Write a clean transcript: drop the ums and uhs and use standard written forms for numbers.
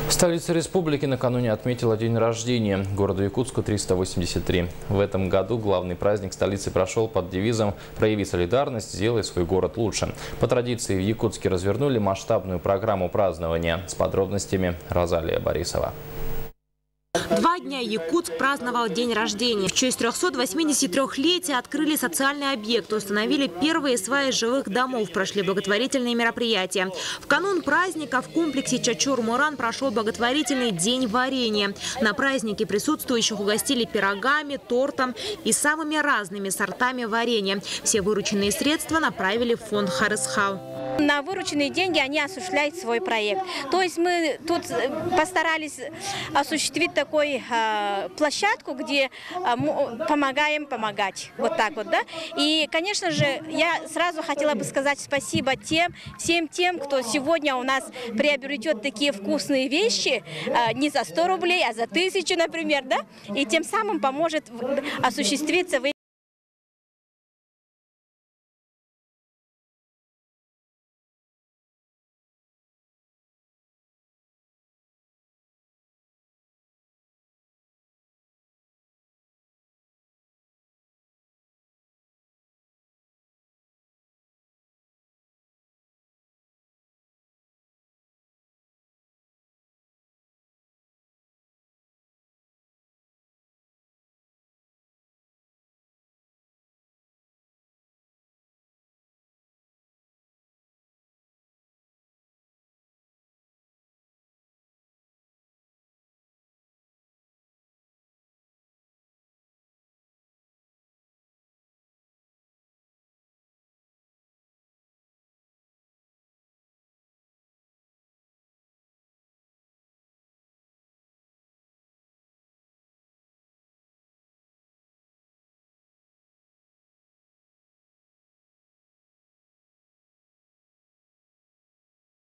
Столица республики накануне отметила день рождения. Городу Якутску 383. В этом году главный праздник столицы прошел под девизом «Прояви солидарность, сделай свой город лучше». По традиции в Якутске развернули масштабную программу празднования. С подробностями Розалия Борисова. 2 дня Якутск праздновал день рождения. В честь 383-летия открыли социальный объект, установили первые сваи жилых домов, прошли благотворительные мероприятия. В канун праздника в комплексе Чачур-Муран прошел благотворительный день варенья. На празднике присутствующих угостили пирогами, тортом и самыми разными сортами варенья. Все вырученные средства направили в фонд Харысхал. На вырученные деньги они осуществляют свой проект. То есть мы тут постарались осуществить такую площадку, где помогаем помогать. Вот так вот, да? И, конечно же, я сразу хотела бы сказать спасибо всем тем, кто сегодня у нас приобретет такие вкусные вещи не за 100 рублей, а за 1000, например, да? И тем самым поможет осуществиться